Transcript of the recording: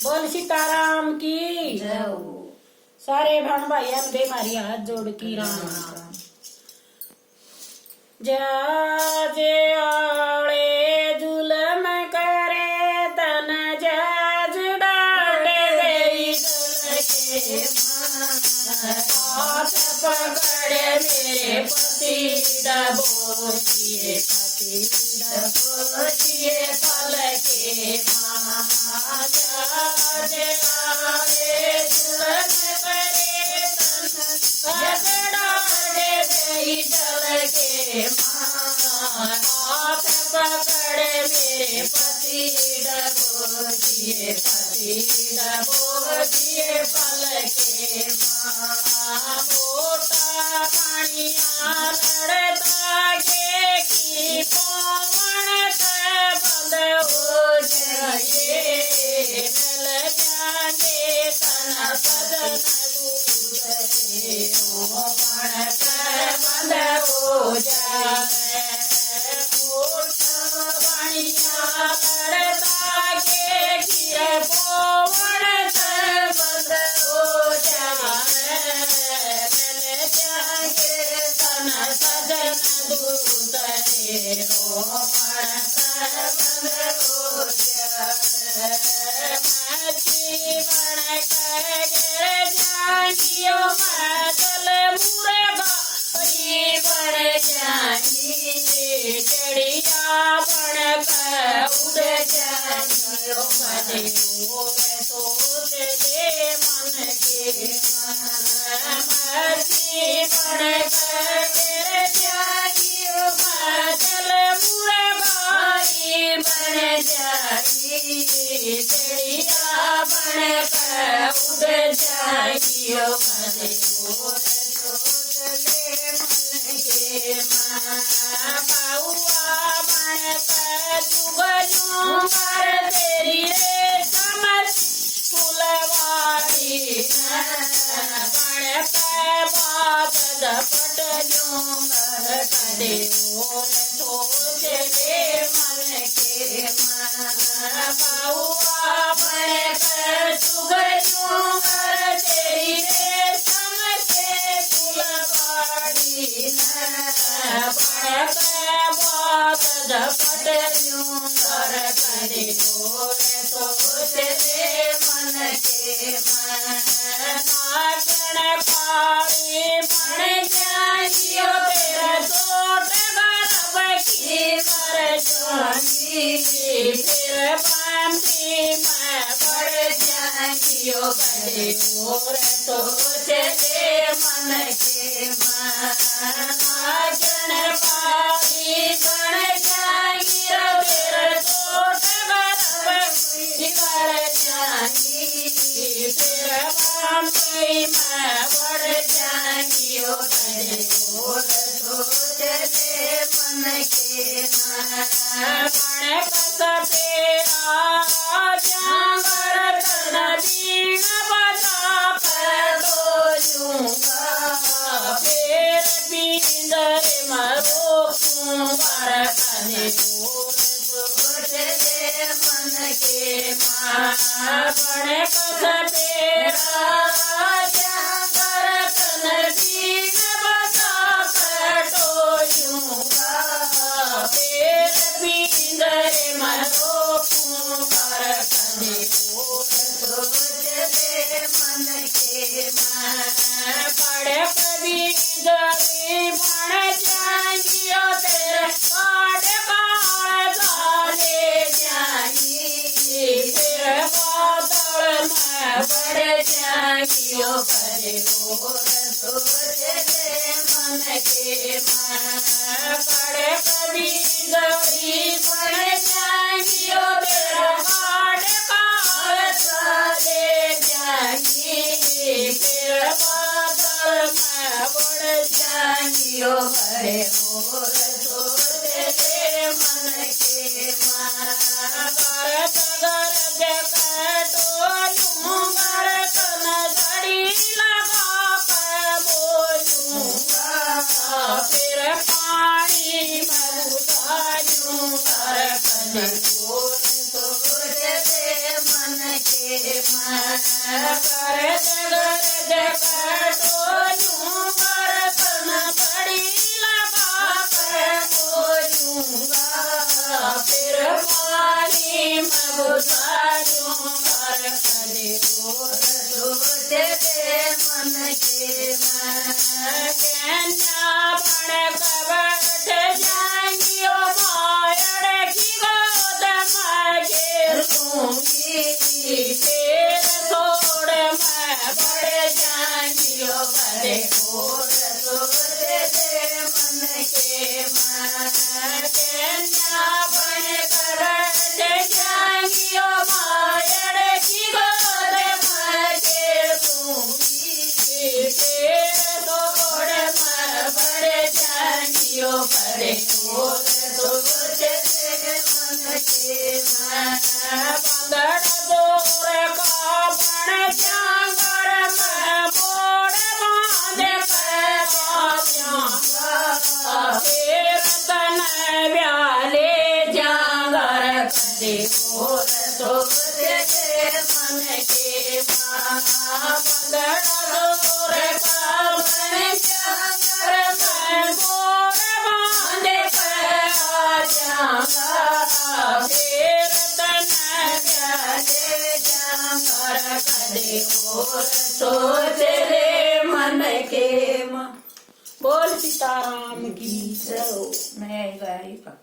बोल सीताराम की जय हो। सारे भाण भाइयों दे मारी हाथ जोड़ की राम राम। जाजे आले जुलम करे तन जाज डाटे गई दुल के हाथ पकड़े मेरे पति डबोचिए पति डबोचिए फल के माँ जाजे आले जुलम करे तन डाटे गई जल के हाथ पकड़े मेरे पति डबोचिए फल के मोटा पानिया लड़ता के की पवन बंद हो जाए नल जाने तन सदन दूसरे बंद हो जाए मोटा पानिया लड़ता के की पवन बंद हो जाए नल जाने तन सदन दूसरे बंद हो जाए मछली बन कर जानियो मातल मुर्गा बन जानी चिड़िया बन कर उड़ जानियो मने सोच दे मन के मछली बन कर जानियो मातल मुर्गा बन जानी चिड़िया बन कर उड़ जाइयो मने सोच ले मन के पाऊआ बन कर जुगनू कर तेरी रे समसी फुलवारी बन कर बात दपट जुगर करे सोच ले मन के पाऊआ बन कर जुगनू कर तेरी रे समसे फुलवारी बन कर बात दपट जुगर करे सोच ले मन के नाचन पाड़ी बन जाइयो तेरा सोट गरब की कर जानी फिर पांती मैं बढ़ जाइयो करे और सोच ले मन के नाचन पाड़ी बन जाइयो तेरा सोट गरब की कर जानी फिर पांती मैं बढ़ जाइयो करे और सोच ले मन के बन पत तेरा जागर तन दीन बता कर दूंगा फिर बिंदर मरो कुंवर कने सोच ले मन के बन पत तेरा जागर तन दीन बता कर फिर बिंदर मरो कुंवर कने सोच ले मन के पड़े कभी गरी बन जाइयो तेरे पाट काल डाले जाई फिर बादल में बढ़ जाइयो करे सोच ले मन के पड़े कभी गरी बन जाइयो तेरा पाट काल डाले जाई फिर बादल में बढ़ जाइयो करे सोच ले मन के करत गरज तो लूंगर तन जड़ी लगा कर बोलूंगा फिर पानी में उतारूंगा कने सोच ले मन के કરે ગરજ કટોલું બરતન પડી લગા પર બોલુંગા ફિર પાણી મગુસારું કર કરે સોચે તે મન કે કેન્યા પણ કબડ જાંગીઓ માયડ કી ગોદ માગે રૂંગી તેર છોડ મેં બડે જાંગીઓ કરે ઓર સોચે તે મન કે કેન્યા પણ કબડ જાંગીઓ માયડ કી ગોદ માગે રૂંગી તેર છોડ મેં બડે જાંગીઓ કરે ઓર સોચે તે મન કે પંદર દોર કાપણ જાંગર મેં બોડ બાંધે પેવા ફેર તને વ્યાલે જાંગર કરે ઓર સોચે તે મન કે પંદર દોર કાપણ જાંગર મેં બોડ બાંધે પેવા જાંગર ફેર તને વ્યાલે જાંગર કરે ઓર સોચે રે મન કે બોલ सीताराम की जय। नहीं आई गाई का